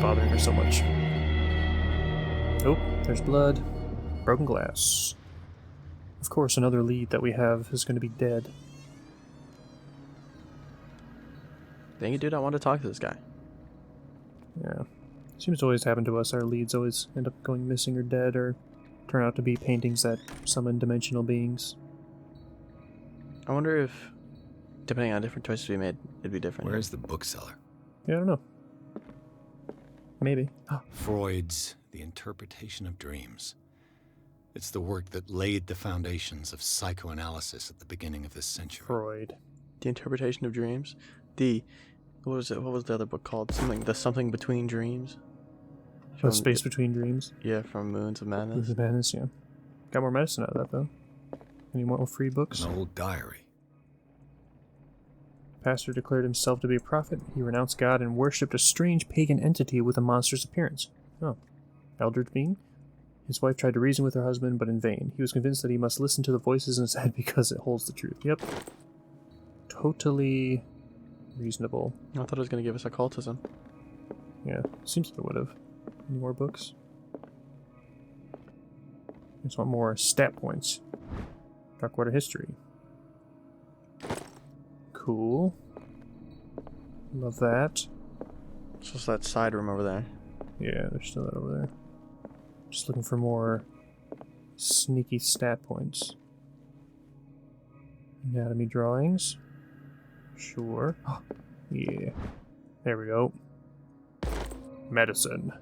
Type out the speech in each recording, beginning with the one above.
bothering her so much. Oh, there's blood. Broken glass. Of course, another lead that we have is going to be dead. Dang it, dude, I want to talk to this guy. Yeah. Seems to always happen to us. Our leads always end up going missing or dead, or turn out to be paintings that summon dimensional beings. I wonder if, depending on different choices we made, it'd be different. Where's the bookseller? Yeah, I don't know. Maybe. Freud's The Interpretation of Dreams. It's the work that laid the foundations of psychoanalysis at the beginning of this century. Freud. The Interpretation of Dreams. What was it? What was the other book called? Something Between Dreams. Oh, Space Between Dreams. Yeah, from Moons of Madness. Moons of Madness, yeah. Got more medicine out of that, though. Any more free books? An old diary. Pastor declared himself to be a prophet. He renounced God and worshipped a strange pagan entity with a monstrous appearance. Oh. Eldritch being? His wife tried to reason with her husband, but in vain. He was convinced that he must listen to the voices in his head because it holds the truth. Yep. Totally reasonable. I thought it was going to give us occultism. Yeah, seems like it would have. Any more books? I just want more stat points. Darkwater history. Cool. Love that. It's just that side room over there. Yeah, there's still that over there. Just looking for more sneaky stat points. Anatomy drawings. Sure. Yeah. There we go. Medicine.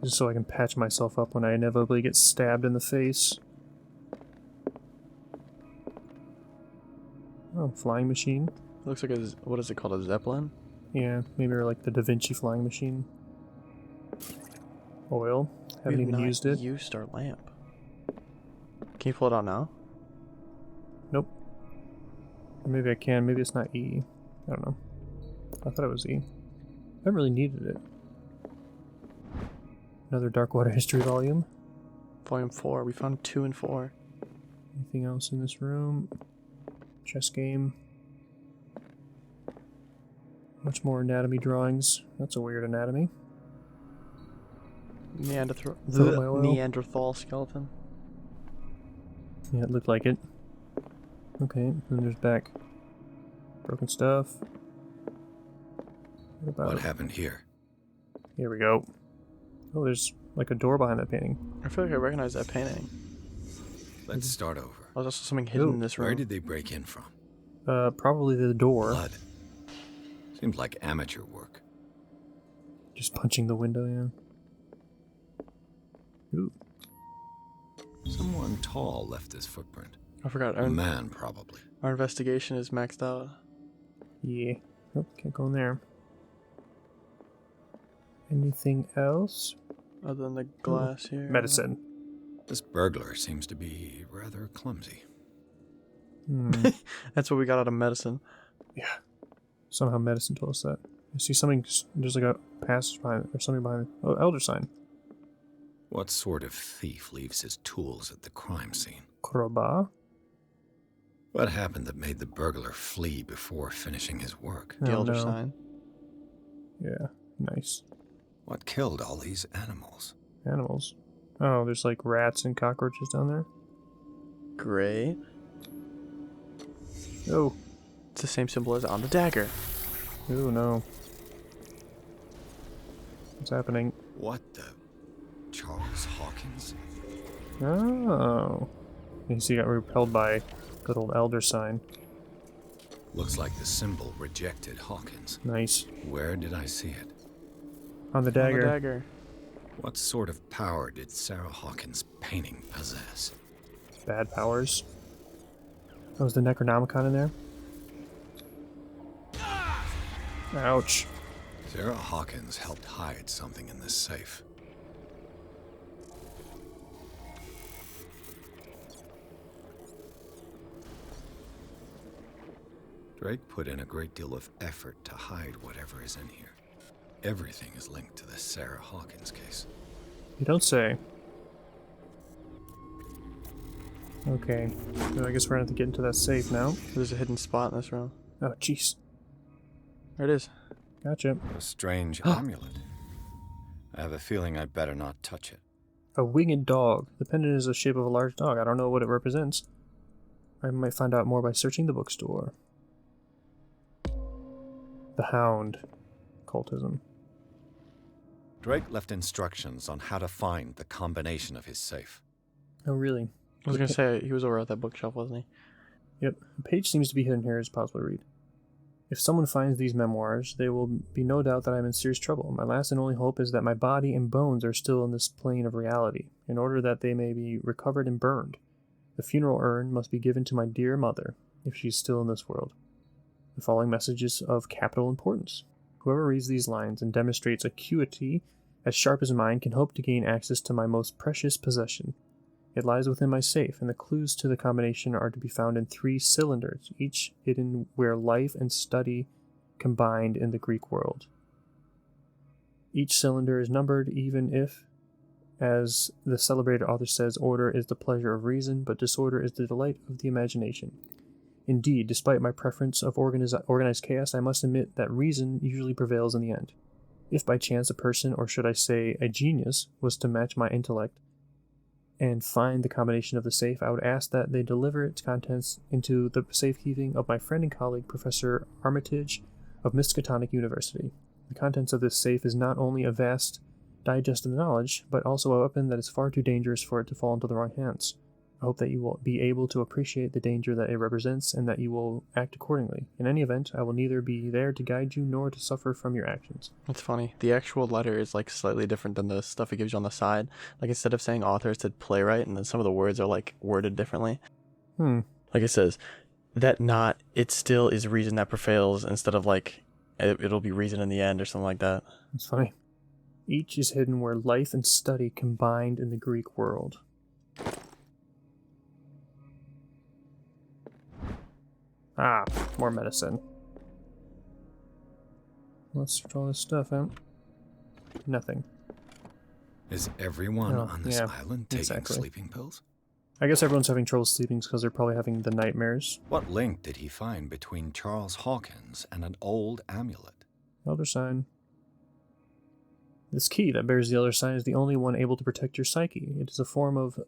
Just so I can patch myself up when I inevitably get stabbed in the face. Oh, flying machine. Looks like what is it called? A Zeppelin? Yeah, maybe or like the Da Vinci flying machine. Oil. Haven't even used it. Used our lamp. Can you pull it out now? Nope. Or maybe I can. Maybe it's not E. I don't know. I thought it was E. I haven't really needed it. Another Darkwater history volume. Volume 4. We found 2 and 4. Anything else in this room? Chess game. Much more anatomy drawings. That's a weird anatomy. Neanderthal skeleton. Yeah, it looked like it. Okay, then there's back. Broken stuff. What happened here? Here we go. Oh, there's like a door behind that painting. I feel like I recognize that painting. Let's start over. Oh, there's also something hidden in this room. Where did they break in from? Probably the door. Blood. Seems like amateur work. Just punching the window, yeah. Ooh. Someone tall left this footprint. I forgot. A man, probably. Our investigation is maxed out. Yeah. Oh, can't go in there. Anything else? Other than the glass here. Medicine. This burglar seems to be rather clumsy. That's what we got out of medicine. Yeah. Somehow medicine told us that. I see something. There's like a passage behind it, or something behind it. Oh, elder sign. What sort of thief leaves his tools at the crime scene? Crowbar? What happened that made the burglar flee before finishing his work? The elder no. sign. Yeah, nice. What killed all these animals? Animals. Oh, there's like rats and cockroaches down there. Great. Oh. It's the same symbol as on the dagger. Oh no. What's happening? What the? Charles Hawkins? Oh. You see, he got repelled by good old elder sign. Looks like the symbol rejected Hawkins. Nice. Where did I see it? On the dagger. On the dagger. What sort of power did Sarah Hawkins' painting possess? Bad powers. Oh, was the Necronomicon in there? Ouch. Sarah Hawkins helped hide something in this safe. Drake put in a great deal of effort to hide whatever is in here. Everything is linked to the Sarah Hawkins case. You don't say. Okay, so I guess we're gonna have to get into that safe now. There's a hidden spot in this room. Oh, jeez. There it is. Gotcha. A strange amulet. I have a feeling I'd better not touch it. A winged dog. The pendant is the shape of a large dog. I don't know what it represents. I might find out more by searching the bookstore. The Hound. Cultism. Drake left instructions on how to find the combination of his safe. Oh, really? I was going to say, he was over at that bookshelf, wasn't he? Yep. A page seems to be hidden here as possible to read. If someone finds these memoirs, there will be no doubt that I am in serious trouble. My last and only hope is that my body and bones are still in this plane of reality, in order that they may be recovered and burned. The funeral urn must be given to my dear mother, if she is still in this world. The following message is of capital importance. Whoever reads these lines and demonstrates acuity as sharp as mine can hope to gain access to my most precious possession. It lies within my safe, and the clues to the combination are to be found in 3 cylinders, each hidden where life and study combined in the Greek world. Each cylinder is numbered, even if, as the celebrated author says, order is the pleasure of reason, but disorder is the delight of the imagination. Indeed, despite my preference of organized chaos, I must admit that reason usually prevails in the end. If by chance a person, or should I say a genius, was to match my intellect, and find the combination of the safe, I would ask that they deliver its contents into the safekeeping of my friend and colleague, Professor Armitage of Miskatonic University. The contents of this safe is not only a vast digest of knowledge, but also a weapon that is far too dangerous for it to fall into the wrong hands. I hope that you will be able to appreciate the danger that it represents, and that you will act accordingly. In any event, I will neither be there to guide you nor to suffer from your actions. That's funny. The actual letter is like slightly different than the stuff it gives you on the side. Like instead of saying author, it said playwright, and then some of the words are like worded differently. Like it says that not it still is reason that prevails instead of like it'll be reason in the end or something like that. It's funny. Each is hidden where life and study combined in the Greek world. Ah, more medicine. Let's search all this stuff out. Nothing. Is everyone on this island taking exactly. sleeping pills? I guess everyone's having trouble sleeping because they're probably having the nightmares. What link did he find between Charles Hawkins and an old amulet? Elder sign. This key that bears the elder sign is the only one able to protect your psyche. It is a form of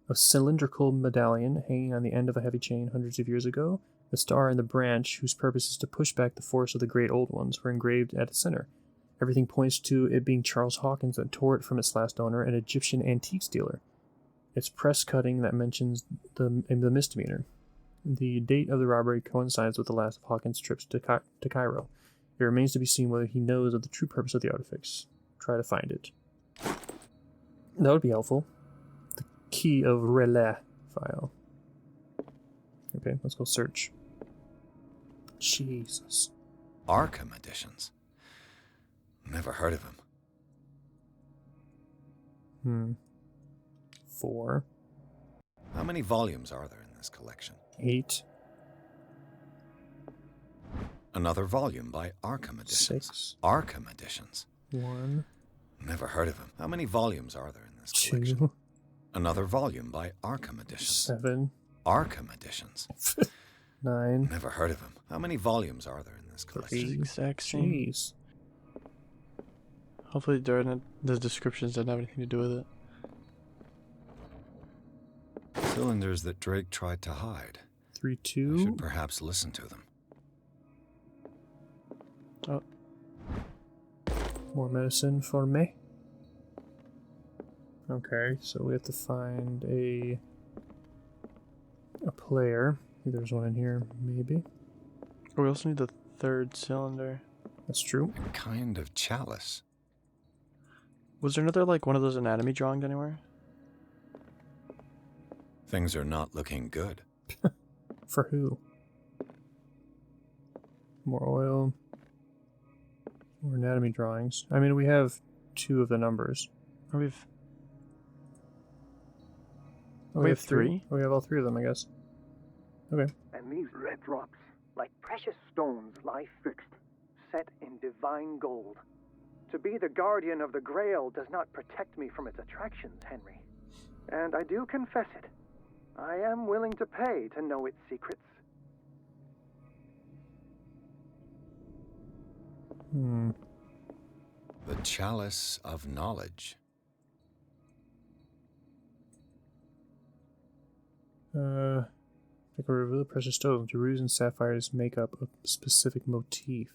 a cylindrical medallion hanging on the end of a heavy chain hundreds of years ago. The star and the branch, whose purpose is to push back the force of the great old ones, were engraved at its center. Everything points to it being Charles Hawkins that tore it from its last owner, an Egyptian antiques dealer. It's press cutting that mentions the misdemeanor. The date of the robbery coincides with the last of Hawkins' trips to Cairo. It remains to be seen whether he knows of the true purpose of the artifact. Try to find it. That would be helpful. The key of relais file. Okay, let's go search. Jesus. Arkham editions. Never heard of him. 4. How many volumes are there in this collection? 8. Another volume by Arkham editions. 6. Arkham editions. 1. Never heard of him. How many volumes are there in this 2. collection? Another volume by Arkham editions. 7. Arkham editions. 9. Never heard of him. How many volumes are there in this collection? 3. Exact same. Jeez. Hopefully the descriptions didn't have anything to do with it. Cylinders that Drake tried to hide. 3, I 2. should perhaps listen to them. Oh, More medicine for me. Okay, so we have to find a player. There's one in here, maybe. we also need the 3rd cylinder. That's true. A kind of chalice. Was there another like one of those anatomy drawings anywhere? Things are not looking good. For who? More oil. More anatomy drawings. I mean, we have 2 of the numbers. Or we've Oh, we have 3? Oh, we have all 3 of them, I guess. Okay. And these red drops, like precious stones, lie fixed, set in divine gold. To be the guardian of the Grail does not protect me from its attractions, Henry. And I do confess it. I am willing to pay to know its secrets. The Chalice of Knowledge. Like a reveal precious stone. The rubies and sapphires make up a specific motif.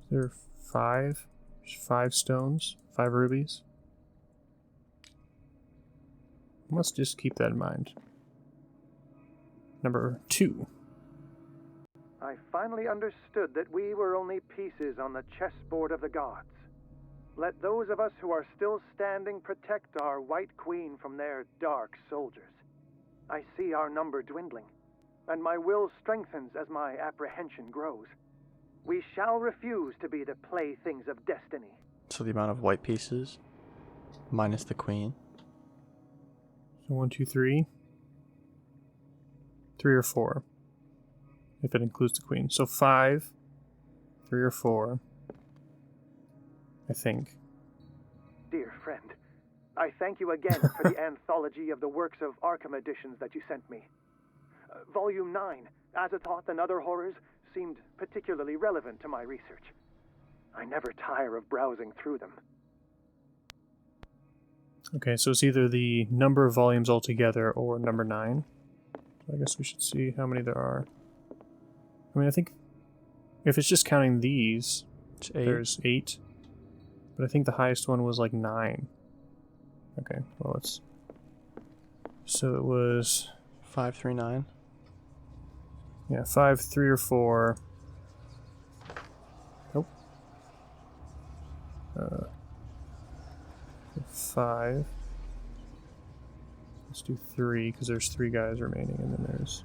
There are 5? There's 5 stones, 5 rubies. Let's just keep that in mind. Number 2. I finally understood that we were only pieces on the chessboard of the gods. Let those of us who are still standing protect our White Queen from their dark soldiers. I see our number dwindling, and my will strengthens as my apprehension grows. We shall refuse to be the playthings of destiny. So the amount of white pieces minus the queen. So 1, 2, 3. 3 or 4. If it includes the queen. So 5, 3 or 4. I think. Dear friend, I thank you again for the anthology of the works of Arkham editions that you sent me. Volume 9, Azathoth and Other Horrors, seemed particularly relevant to my research. I never tire of browsing through them. Okay, so it's either the number of volumes altogether or number 9. So I guess we should see how many there are. I mean, I think if it's just counting these, It's 8. there's 8. But I think the highest one was like 9. Okay, well, it's... So it was... 539. Yeah, 5, 3 or 4. Nope. 5. Let's do 3, because there's 3 guys remaining, and then there's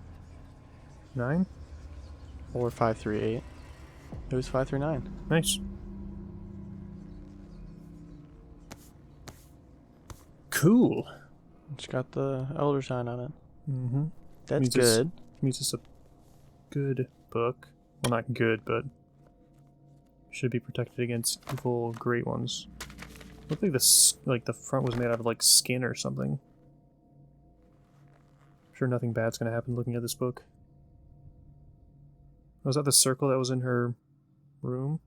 9. Or 538. It was 539. Nice. Cool. It's got the Elder Sign on it. Mm-hmm. That's good. Means it's a good book. Well, not good, but should be protected against evil great ones. Looked like this, like the front was made out of like skin or something. I'm sure nothing bad's gonna happen looking at this book. Was that the circle that was in her room?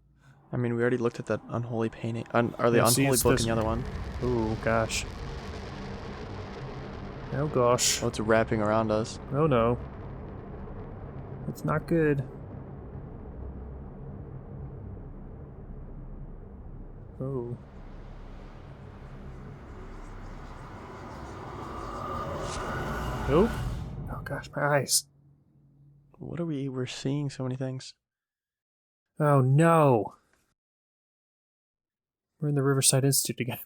I mean, we already looked at that unholy painting. Or the Yeah, see, unholy it's book this- in the other one. Oh gosh. Oh gosh. Oh, it's wrapping around us. Oh no. It's not good. Oh. Nope. Oh gosh, my eyes. What are we? We're seeing so many things. Oh no. We're in the Riverside Institute again.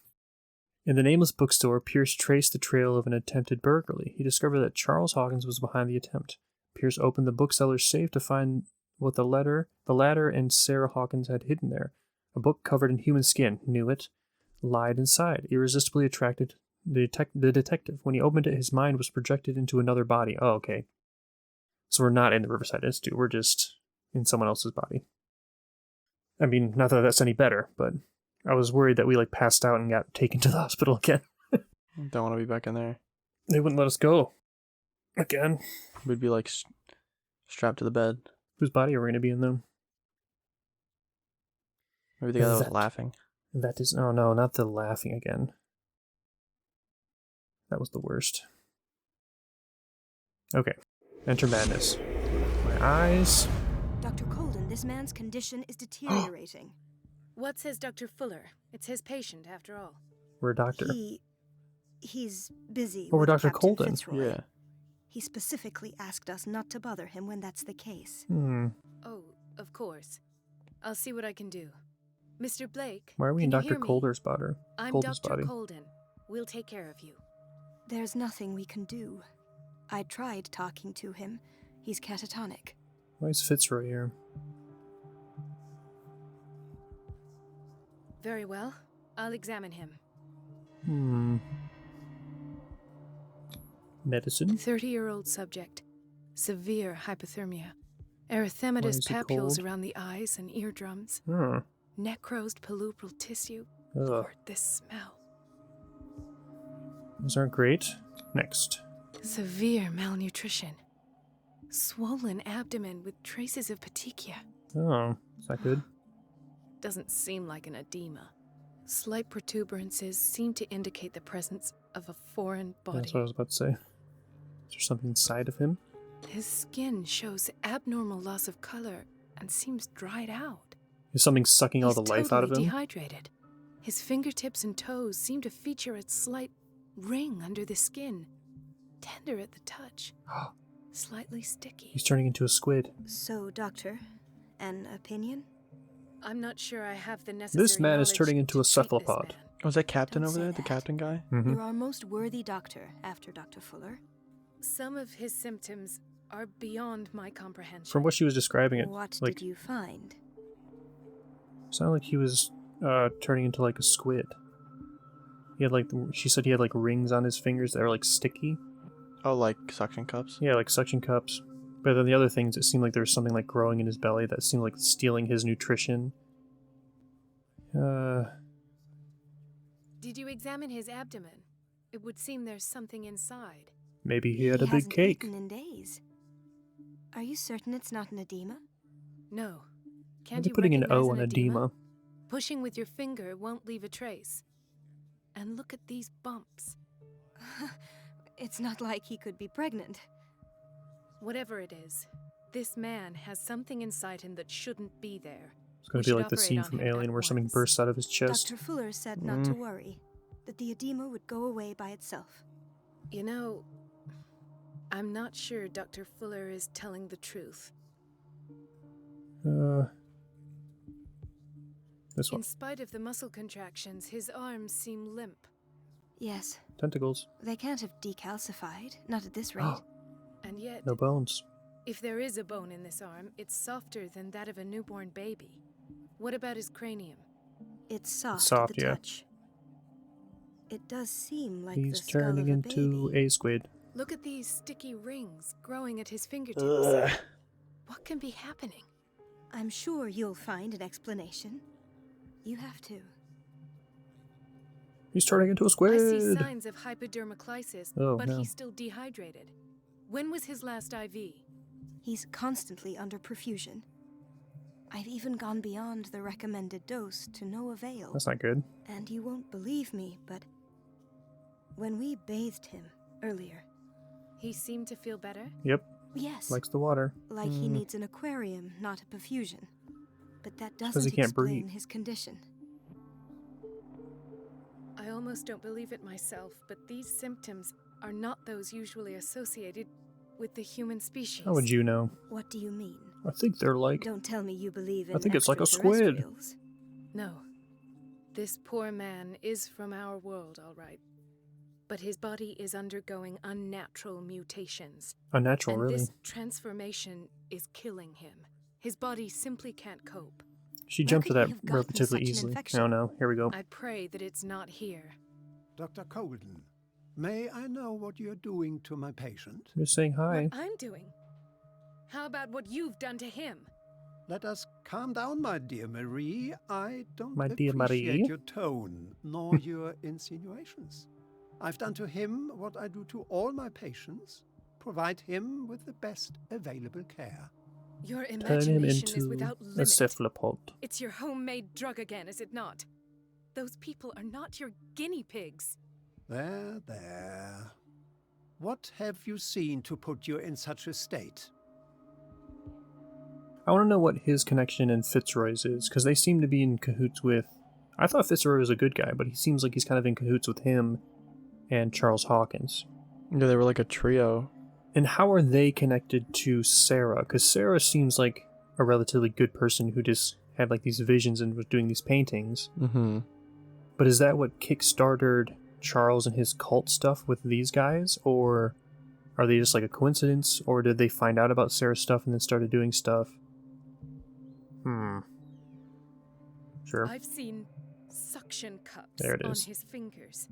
In the nameless bookstore, Pierce traced the trail of an attempted burglary. He discovered that Charles Hawkins was behind the attempt. Pierce opened the bookseller's safe to find what the ladder and Sarah Hawkins had hidden there. A book covered in human skin. Knew it. Lied inside. Irresistibly attracted the detective. When he opened it, his mind was projected into another body. Oh, okay. So we're not in the Riverside Institute. We're just in someone else's body. I mean, not that that's any better, but I was worried that we like passed out and got taken to the hospital again. Don't want to be back in there. They wouldn't let us go. Again. We'd be like strapped to the bed. Whose body are we going to be in, though? Maybe the guy that was That- laughing. That is... Oh, no, not the laughing again. That was the worst. Okay. Enter madness. My eyes... Dr. Colden, this man's condition is deteriorating. What says Dr. Fuller? It's his patient, after all. We're a doctor. He's busy. Oh, we're with Dr. Captain Colden. Fitzroy. Yeah. He specifically asked us not to bother him when that's the case. Oh, of course. I'll see what I can do. Mr. Blake, Why are we in can you Dr. hear me? Calder's body? I'm Colden's Dr. body. Colden. We'll take care of you. There's nothing we can do. I tried talking to him. He's catatonic. Why is Fitzroy here? Very well. I'll examine him. Medicine? 30-year-old subject. Severe hypothermia. Why Erythematous is he papules cold? around the eyes and eardrums. Hmm. Necrosed palpebral tissue. Ugh. Lord, this smell. Those aren't great. Next. Severe malnutrition. Swollen abdomen with traces of petechia. Oh, is that good? Doesn't seem like an edema. Slight protuberances seem to indicate the presence of a foreign body. That's what I was about to say. Is there something inside of him? His skin shows abnormal loss of color and seems dried out. Is something sucking all the life out of him? Dehydrated. His fingertips and toes seem to feature a slight ring under the skin. Tender at the touch. Slightly sticky. He's turning into a squid. So, Doctor, an opinion? I'm not sure I have the necessary This man is knowledge turning into a to treat this cephalopod. man. Was that Captain Don't over say there? The that. Captain guy? Mm-hmm. You're our most worthy doctor after Dr. Fuller. Some of his symptoms are beyond my comprehension. From what she was describing it, What like, did you find? sounded like he was turning into like a squid. He had she said he had like rings on his fingers that are like sticky. Oh, like suction cups? Yeah, like suction cups. But then the other things, it seemed like there was something like growing in his belly that seemed like stealing his nutrition. Did you examine his abdomen? It would seem there's something inside. Maybe he had a big hasn't cake. eaten in days. Are you certain it's not an edema? No. Why Can't are they you putting an recognize O on edema? Pushing with your finger won't leave a trace. And look at these bumps. It's not like he could be pregnant. Whatever it is, this man has something inside him that shouldn't be there. It's going We to be should like the operate scene on from him Alien at where something once. bursts out of his chest. Dr. Fuller said not to worry, that the edema would go away by itself. You know, I'm not sure Dr. Fuller is telling the truth. This one. In spite of the muscle contractions, his arms seem limp. Yes, Tentacles. they can't have decalcified, not at this rate. And yet, No bones. if there is a bone in this arm, it's softer than that of a newborn baby. What about his cranium? It's soft, Soft, at the yeah. touch. It does seem like He's the skull turning of a into baby. a squid. Look at these sticky rings growing at his fingertips. Ugh. What can be happening? I'm sure you'll find an explanation. You have to. He's turning into a squid. I see signs of hypodermoclysis, Oh, but no. he's still dehydrated. When was his last IV? He's constantly under perfusion. I've even gone beyond the recommended dose to no avail. That's not good. And you won't believe me, but when we bathed him earlier, He seemed to feel better? Yep, yes, likes the water. like he needs an aquarium, not a perfusion. But that he doesn't can't explain breathe. his condition. I almost don't believe it myself, but these symptoms are not those usually associated with the human species. How would you know? What do you mean? I think they're like... Don't tell me you believe in I think it's like a squid. extraterrestrials. No. This poor man is from our world, all right. But his body is undergoing unnatural mutations. Unnatural, And really. this transformation is killing him. His body simply can't cope. She Where jumped to could he that have gotten relatively such an easily. infection? Oh no, here we go. I pray that it's not here. Dr. Colden, may I know what you're doing to my patient? I'm just saying hi. What I'm doing? How about what you've done to him? Let us calm down, my dear Marie. I don't My dear appreciate Marie. your tone, nor your insinuations. I've done to him what I do to all my patients, provide him with the best available care. Your Turn him imagination is into without a limit. cephalopod. It's your homemade drug again, is it not? Those people are not your guinea pigs. There, there. What have you seen to put you in such a state? I want to know what his connection and Fitzroy's is, because they seem to be in cahoots with... I thought Fitzroy was a good guy, but he seems like he's kind of in cahoots with him and Charles Hawkins. Yeah, they were like a trio. And how are they connected to Sarah? Because Sarah seems like a relatively good person who just had like these visions and was doing these paintings. Mm-hmm. But is that what kickstarted Charles and his cult stuff with these guys? Or are they just like a coincidence? Or did they find out about Sarah's stuff and then started doing stuff? Sure. I've seen suction cups There it on is. his fingers.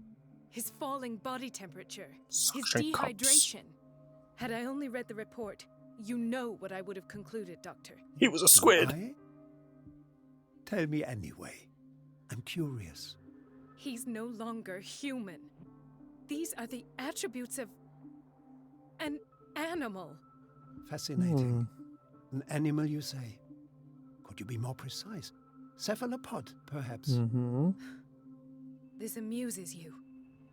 His falling body temperature. Suction his cups. dehydration. Had I only read the report, you know what I would have concluded, Doctor. He was a squid! I? Tell me anyway. I'm curious. He's no longer human. These are the attributes of An animal. Fascinating. An animal, you say? Could you be more precise? Cephalopod, perhaps? Mm-hmm. This amuses you.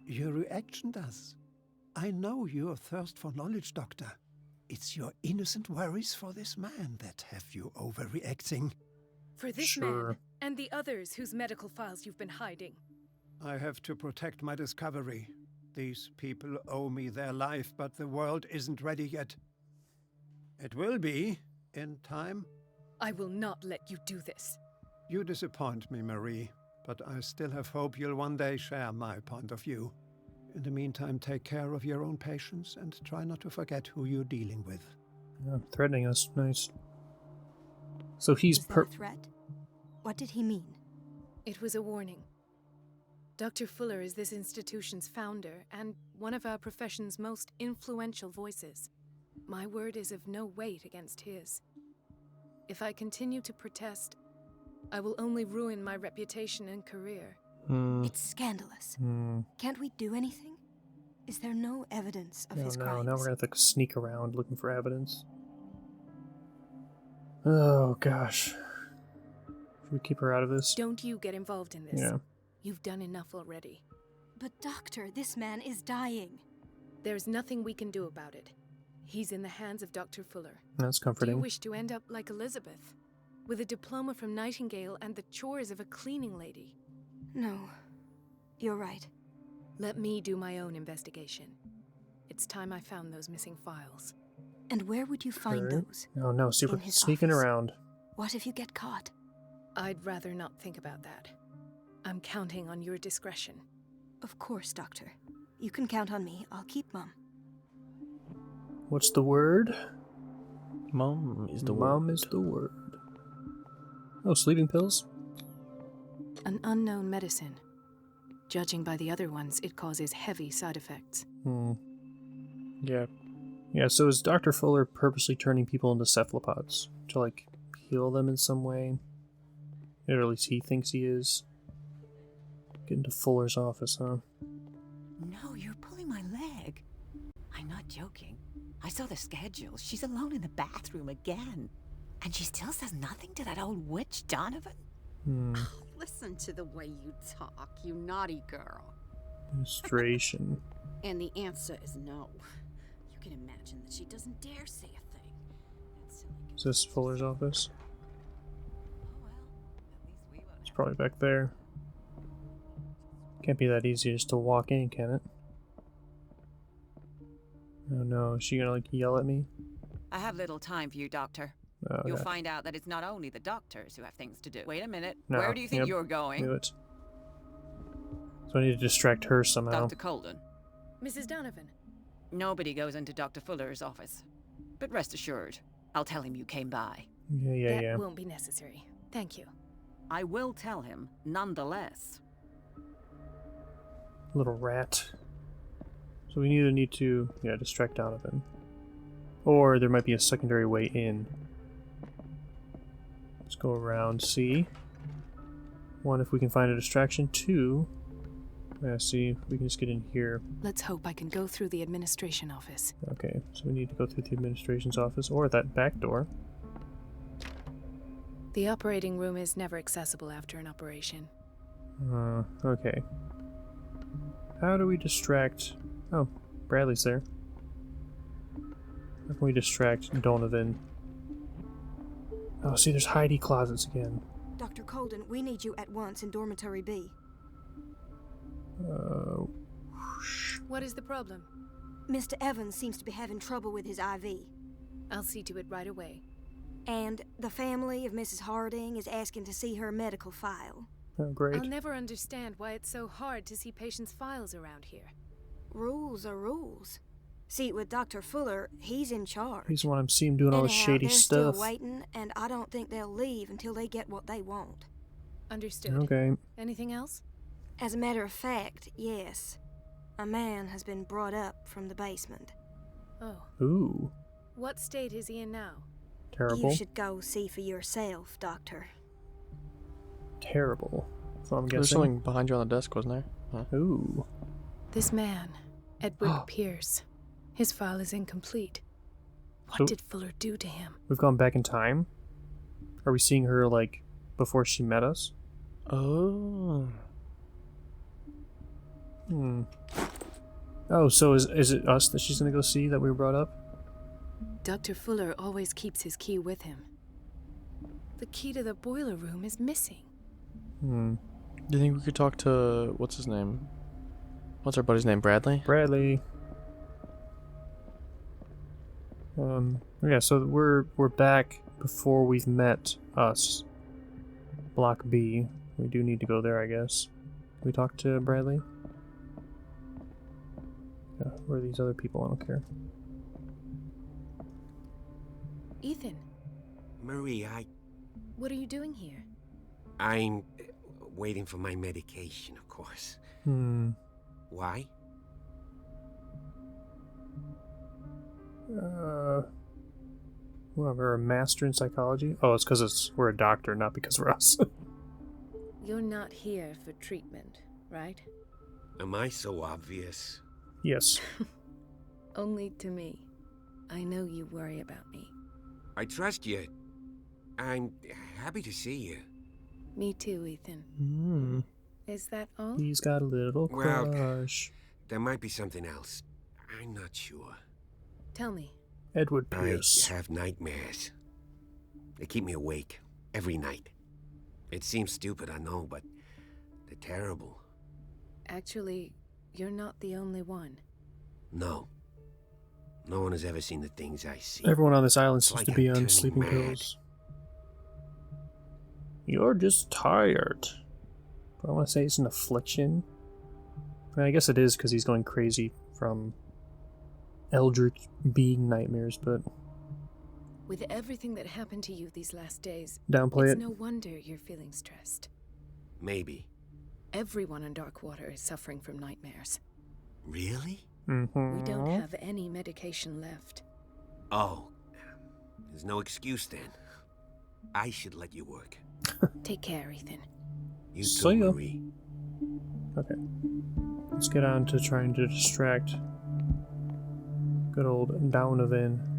Your reaction does. I know your thirst for knowledge, Doctor. It's your innocent worries for this man that have you overreacting. For this man and the others whose medical files you've been hiding. I have to protect my discovery. These people owe me their life, but the world isn't ready yet. It will be, in time. I will not let you do this. You disappoint me, Marie, but I still have hope you'll one day share my point of view. In the meantime, take care of your own patients and try not to forget who you're dealing with. Yeah, threatening us. Nice. So he's Was that a threat? What did he mean? It was a warning. Dr. Fuller is this institution's founder and one of our profession's most influential voices. My word is of no weight against his. If I continue to protest, I will only ruin my reputation and career. It's scandalous. Can't we do anything? Is there no evidence of his No, crimes? now we're gonna have to sneak around looking for evidence. Oh gosh. Should we keep her out of this? Don't you get involved in this. Yeah. You've done enough already. But doctor, this man is dying. There's nothing we can do about it. He's in the hands of Dr. Fuller. That's Do comforting. you wish to end up like Elizabeth? With a diploma from Nightingale and the chores of a cleaning lady? No, you're right. Let me do my own investigation. It's time I found those missing files. And where would you find those? Oh no, super In his sneaking office. around. What if you get caught? I'd rather not think about that. I'm counting on your discretion. Of course, Doctor. You can count on me. I'll keep Mum. What's the word? Mom is the Mom word. is the word. Oh, sleeping pills? An unknown medicine. Judging by the other ones, it causes heavy side effects. Yeah. Yeah, so is Dr. Fuller purposely turning people into cephalopods? To, like, heal them in some way? Or at least he thinks he is. Get into Fuller's office, huh? No, you're pulling my leg. I'm not joking. I saw the schedule. She's alone in the bathroom again. And she still says nothing to that old witch Donovan? Oh, Listen to the way you talk, you naughty girl. Administration. And the answer is no. You can imagine that she doesn't dare say a thing. That silly Is this Fuller's office? Oh well, at least we won't It's probably back there. Can't be that easy just to walk in, can it? Oh no, is she gonna, like, yell at me? I have little time for you, Doctor. Oh, You'll okay. find out that it's not only the doctors who have things to do. Wait a minute. No, Where do you think yep, you're going? Knew it. So I need to distract her somehow. Dr. Colden. Mrs. Donovan. Nobody goes into Dr. Fuller's office. But rest assured, I'll tell him you came by. That won't be necessary. Thank you. I will tell him, nonetheless. Little rat. So we either need to, distract Donovan. Or there might be a secondary way in. Let's go around, see. One, if we can find a distraction. Two, see if we can just get in here. Let's hope I can go through the administration office. Okay, so we need to go through the administration's office or that back door. The operating room is never accessible after an operation. Okay. How do we distract... Oh, Bradley's there. How can we distract Donovan? Oh, see, there's hidey closets again. Dr. Colden, we need you at once in Dormitory B. What is the problem? Mr. Evans seems to be having trouble with his IV. I'll see to it right away. And the family of Mrs. Harding is asking to see her medical file. Oh, great. I'll never understand why it's so hard to see patients' files around here. Rules are rules. See, with Dr. Fuller, he's in charge. He's the one I'm seeing doing all this Anyhow, shady they're stuff. still waiting, and I don't think they'll leave until they get what they want. Understood. Okay. Anything else? As a matter of fact, yes. A man has been brought up from the basement. Oh. Ooh. What state is he in now? Terrible. You should go see for yourself, Doctor. Terrible. So I'm There's guessing. something behind you on the desk, wasn't there? Huh? Ooh. This man, Edward Pierce. His file is incomplete. What So- did Fuller do to him? We've gone back in time? Are we seeing her, like, before she met us? Oh. Oh, so is it us that she's gonna go see that we were brought up? Dr. Fuller always keeps his key with him. The key to the boiler room is missing. Do you think we could talk to what's his name? What's our buddy's name? Bradley? Bradley. Yeah, so we're back before we've met us. Block B. We do need to go there, I guess. Can we talk to Bradley? Yeah, where are these other people? I don't care. Ethan, Marie, what are you doing here? I'm waiting for my medication, of course. Why? Well, we're a master in psychology? Oh, it's because we're a doctor, not because we're us. You're not here for treatment, right? Am I so obvious? Yes. Only to me. I know you worry about me. I trust you. I'm happy to see you. Me too, Ethan. Is that all? He's got a little Well, crush. There might be something else. I'm not sure. Tell me. Edward Pierce. I have nightmares. They keep me awake every night. It seems stupid, I know, but they're terrible. Actually, you're not the only one. No. No one has ever seen the things I see. Everyone on this island It's seems like to be I'm on turning sleeping mad. pills. You're just tired. Do I want to say it's an affliction? I mean, I guess it is because he's going crazy from eldritch being nightmares, but With everything that happened to you these last days, downplay it's it. no wonder you're feeling stressed. Maybe. Everyone in Darkwater is suffering from nightmares. Really? We don't have any medication left. Oh. There's no excuse then. I should let you work. Take care, Ethan. You See too, ya. Marie. Okay. Let's get on to trying to distract good old Donovan.